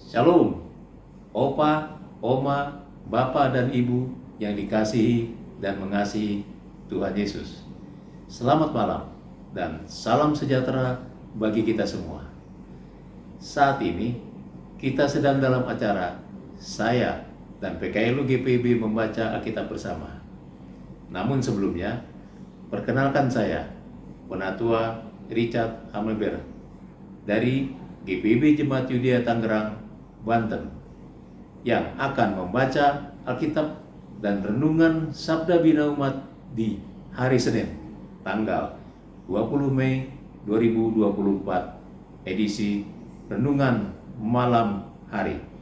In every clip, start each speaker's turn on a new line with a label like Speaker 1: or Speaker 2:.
Speaker 1: Shalom, Opa, Oma, Bapak dan Ibu yang dikasihi dan mengasihi Tuhan Yesus. Selamat malam dan salam sejahtera bagi kita semua. Saat ini kita sedang dalam acara saya dan PKLU GPIB membaca Alkitab bersama. Namun sebelumnya, perkenalkan saya, Penatua Richard Hamelber dari GPIB Jemaat Yudea Tangerang, Banten, yang akan membaca Alkitab dan renungan Sabda Bina Umat di hari Senin, tanggal 20 Mei 2024, edisi Renungan Malam Hari.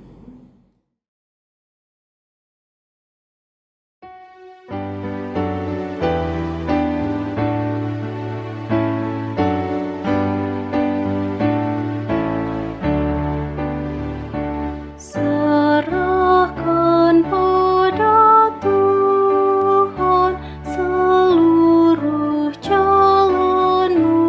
Speaker 2: Serahkan pada Tuhan seluruh jalanmu,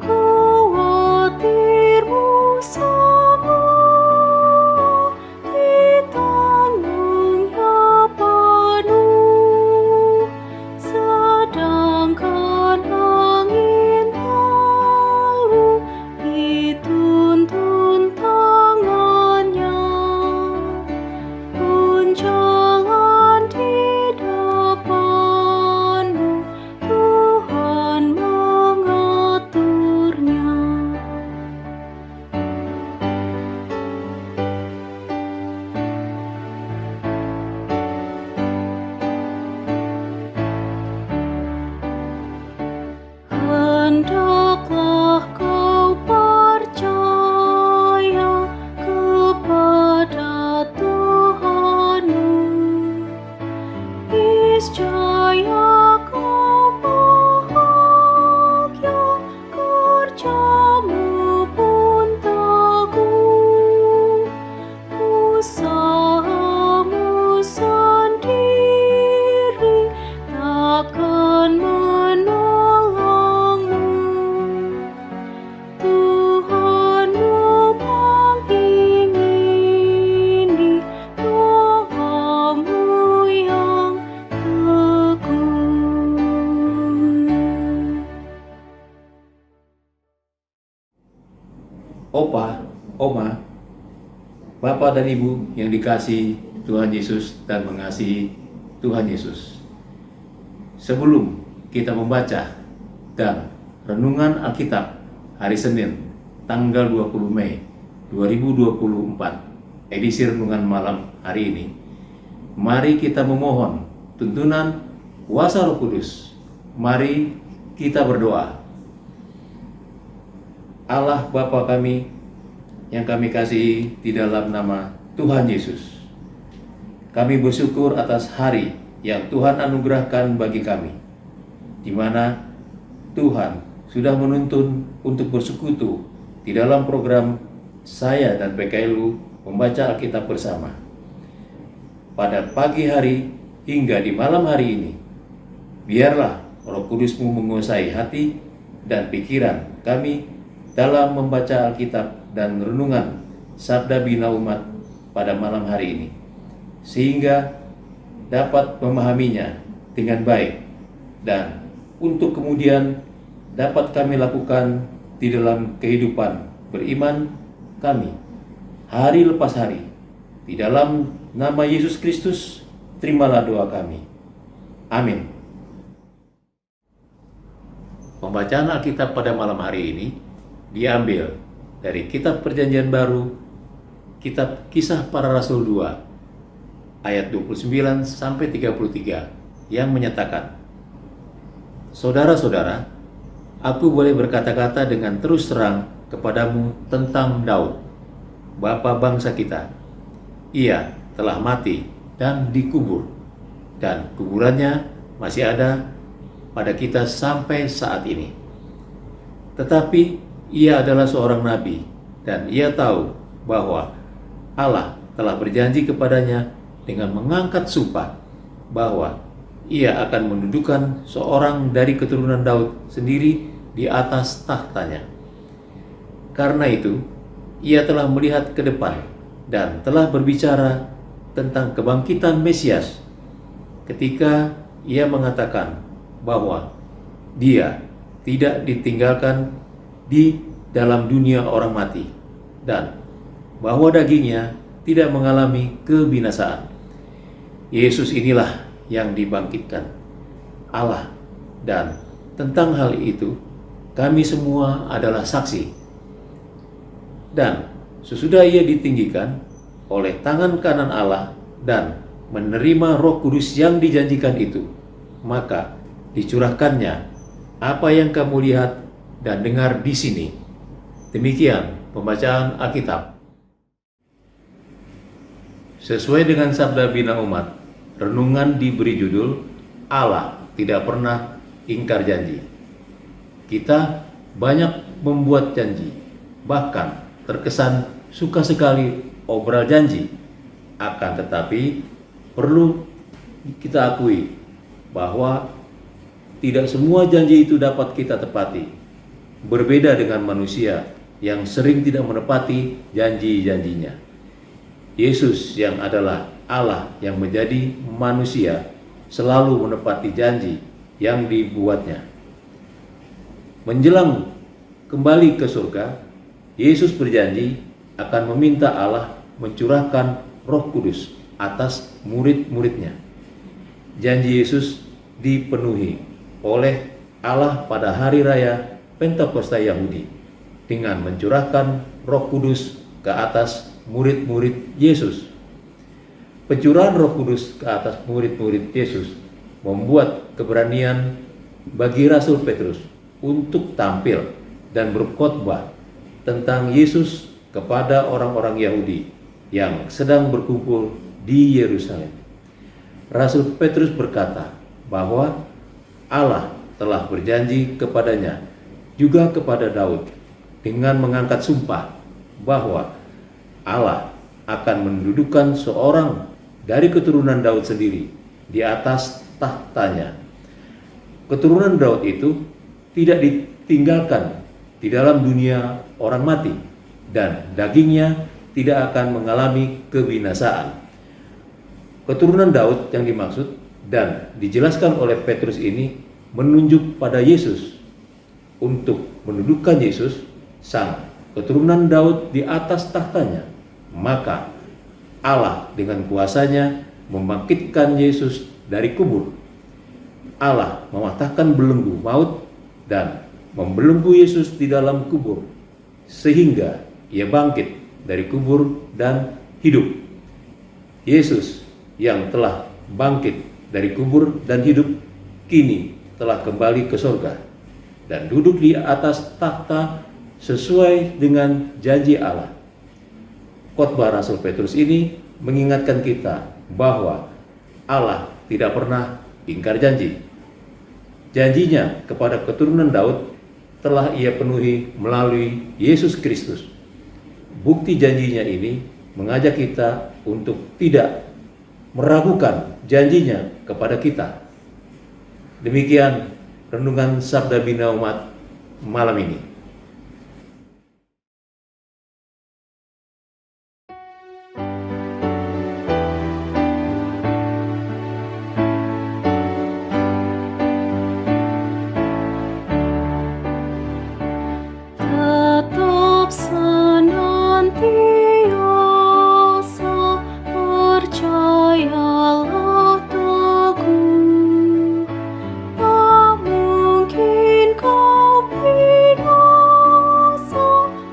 Speaker 2: khawatirmu semua ditanggung-Nya penuh, sedangkan angin lalu dituntun tangannya, pun jalan di depanmu, Tuhan mengaturnya. Hendaklah kau percaya kepada Tuhanmu, niscaya kau bahagia, kerjamu pun teguh, usahamu sendiri takkan menolongmu. Tuhanmu mengingini doamu yang tekun.
Speaker 1: Opa, Oma, Bapak dan Ibu yang dikasihi Tuhan Yesus dan mengasihi Tuhan Yesus. Sebelum kita membaca dan renungan Alkitab hari Senin, tanggal 20 Mei 2024, edisi renungan malam hari ini, mari kita memohon tuntunan kuasa Roh Kudus. Mari kita berdoa. Allah Bapa kami yang kami kasihi di dalam nama Tuhan Yesus, kami bersyukur atas hari yang Tuhan anugerahkan bagi kami, di mana Tuhan sudah menuntun untuk bersekutu di dalam program saya dan PKLU membaca Alkitab bersama. Pada pagi hari hingga di malam hari ini, biarlah Roh Kudus-Mu menguasai hati dan pikiran kami dalam membaca Alkitab dan renungan Sabda Bina Umat pada malam hari ini, sehingga dapat memahaminya dengan baik dan untuk kemudian dapat kami lakukan di dalam kehidupan beriman kami hari lepas hari. Di dalam nama Yesus Kristus, terimalah doa kami. Amin. Pembacaan Alkitab pada malam hari ini diambil dari Kitab Perjanjian Baru, Kitab Kisah Para Rasul 2, ayat 29 sampai 33, yang menyatakan, "Saudara-saudara, aku boleh berkata-kata dengan terus terang kepadamu tentang Daud, bapa bangsa kita. Ia telah mati dan dikubur, dan kuburannya masih ada pada kita sampai saat ini. Tetapi ia adalah seorang nabi, dan ia tahu bahwa Allah telah berjanji kepadanya dengan mengangkat sumpah bahwa ia akan mendudukan seorang dari keturunan Daud sendiri di atas tahtanya. Karena itu, Ia telah melihat ke depan dan telah berbicara tentang kebangkitan Mesias ketika ia mengatakan bahwa dia tidak ditinggalkan di dalam dunia orang mati dan bahwa dagingnya tidak mengalami kebinasaan. Yesus inilah yang dibangkitkan Allah, dan tentang hal itu kami semua adalah saksi. Dan sesudah ia ditinggikan oleh tangan kanan Allah dan menerima Roh Kudus yang dijanjikan itu, maka dicurahkannya apa yang kamu lihat dan dengar di sini. Demikian pembacaan Alkitab. Sesuai dengan sabda bina umat, renungan diberi judul Allah tidak pernah ingkar janji. Kita banyak membuat janji, bahkan terkesan suka sekali obral janji. Akan tetapi perlu kita akui bahwa tidak semua janji itu dapat kita tepati. Berbeda dengan manusia yang sering tidak menepati janji-janjinya. Yesus yang adalah Allah yang menjadi manusia selalu menepati janji yang dibuatnya. Menjelang kembali ke surga, Yesus berjanji akan meminta Allah mencurahkan Roh Kudus atas murid-muridnya. Janji Yesus dipenuhi oleh Allah pada hari raya Pentakosta Yahudi dengan mencurahkan Roh Kudus ke atas murid-murid Yesus. Pencurahan Roh Kudus ke atas murid-murid Yesus membuat keberanian bagi Rasul Petrus untuk tampil dan berkhotbah tentang Yesus kepada orang-orang Yahudi yang sedang berkumpul di Yerusalem. Rasul Petrus berkata bahwa Allah telah berjanji kepadanya, juga kepada Daud, dengan mengangkat sumpah bahwa Allah akan mendudukan seorang dari keturunan Daud sendiri di atas tahtanya. Keturunan Daud itu tidak ditinggalkan di dalam dunia orang mati, dan dagingnya tidak akan mengalami kebinasaan. Keturunan Daud yang dimaksud dan dijelaskan oleh Petrus ini menunjuk pada Yesus. Untuk mendudukan Yesus, sang keturunan Daud, di atas tahtanya, maka Allah dengan kuasanya membangkitkan Yesus dari kubur. Allah mematahkan belenggu maut dan membelenggu Yesus di dalam kubur, sehingga ia bangkit dari kubur dan hidup. Yesus yang telah bangkit dari kubur dan hidup kini telah kembali ke surga dan duduk di atas takhta sesuai dengan janji Allah. Khotbah Rasul Petrus ini mengingatkan kita bahwa Allah tidak pernah ingkar janji. Janjinya kepada keturunan Daud telah ia penuhi melalui Yesus Kristus. Bukti janjinya ini mengajak kita untuk tidak meragukan janjinya kepada kita. Demikian renungan Sabda Bina Umat malam ini.
Speaker 2: Tetap senantiasa percayalah teguh, tak mungkin kau binasa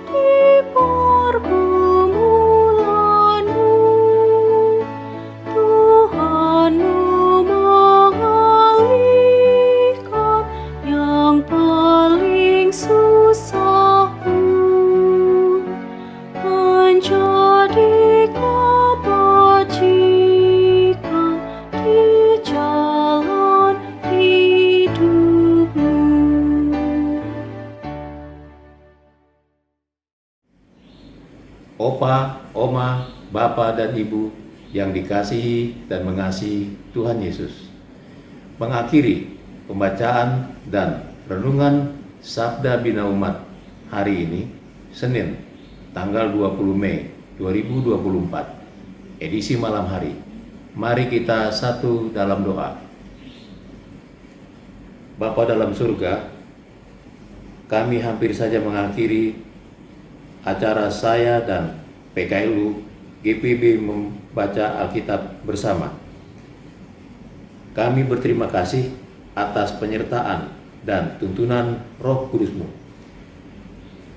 Speaker 2: di pergumulanmu. Tuhanmu mengalihkan yang paling susah pun menjadi kebajikan di jalan hidupmu.
Speaker 1: Opa, Oma, Bapak dan Ibu yang dikasihi dan mengasihi Tuhan Yesus. Mengakhiri pembacaan dan renungan Sabda Bina Umat hari ini, Senin tanggal 20 Mei 2024, edisi malam hari. Mari kita satu dalam doa. Bapa dalam surga, kami hampir saja mengakhiri acara saya dan PKLU GPIB membaca Alkitab bersama. Kami berterima kasih atas penyertaan dan tuntunan Roh Kudus-Mu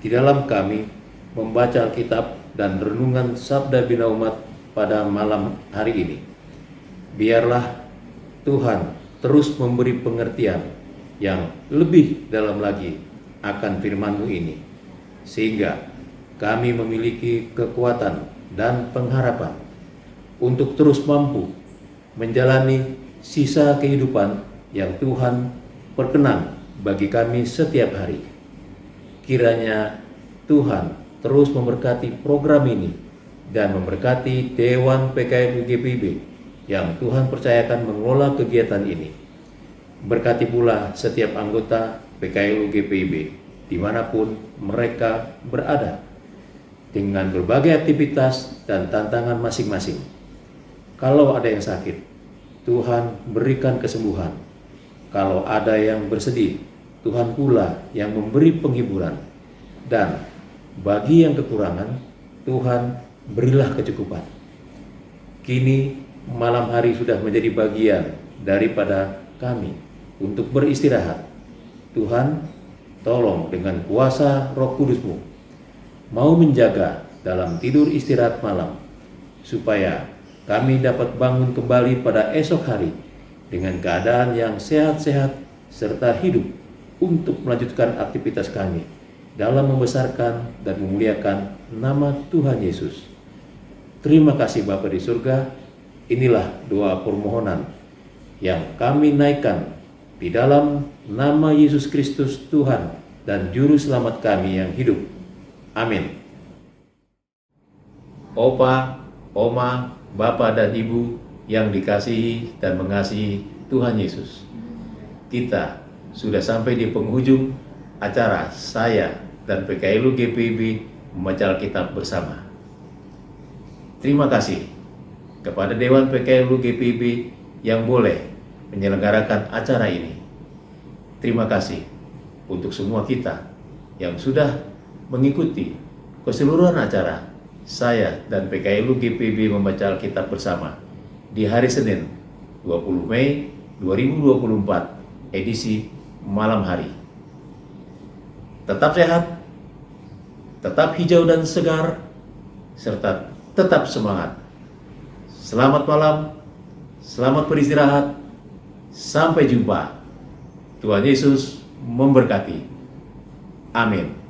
Speaker 1: di dalam kami membaca Alkitab dan renungan Sabda Bina Umat pada malam hari ini. Biarlah Tuhan terus memberi pengertian yang lebih dalam lagi akan firman-Mu ini, sehingga kami memiliki kekuatan dan pengharapan untuk terus mampu menjalani sisa kehidupan yang Tuhan perkenan bagi kami setiap hari. Kiranya Tuhan terus memberkati program ini dan memberkati Dewan PKLU GPIB yang Tuhan percayakan mengelola kegiatan ini. Berkati pula setiap anggota PKLU GPIB dimanapun mereka berada, dengan berbagai aktivitas dan tantangan masing-masing. Kalau ada yang sakit, Tuhan berikan kesembuhan. Kalau ada yang bersedih, Tuhan pula yang memberi penghiburan. Dan bagi yang kekurangan, Tuhan berilah kecukupan. Kini malam hari sudah menjadi bagian daripada kami untuk beristirahat. Tuhan, tolong dengan kuasa Roh Kudus-Mu mau menjaga dalam tidur istirahat malam, supaya kami dapat bangun kembali pada esok hari dengan keadaan yang sehat-sehat serta hidup untuk melanjutkan aktivitas kami dalam membesarkan dan memuliakan nama Tuhan Yesus. Terima kasih Bapa di surga. Inilah doa permohonan yang kami naikkan di dalam nama Yesus Kristus Tuhan dan Juru Selamat kami yang hidup. Amin. Opa, Oma, Bapak dan Ibu yang dikasihi dan mengasihi Tuhan Yesus, kita sudah sampai di penghujung acara saya dan PKLU GPIB membaca Alkitab bersama. Terima kasih kepada Dewan PKLU GPIB yang boleh menyelenggarakan acara ini. Terima kasih untuk semua kita yang sudah mengikuti keseluruhan acara saya dan PKLU GPIB membaca Alkitab bersama di hari Senin 20 Mei 2024, edisi malam hari. Tetap sehat, tetap hijau dan segar, serta tetap semangat. Selamat malam, selamat beristirahat, sampai jumpa. Tuhan Yesus memberkati. Amin.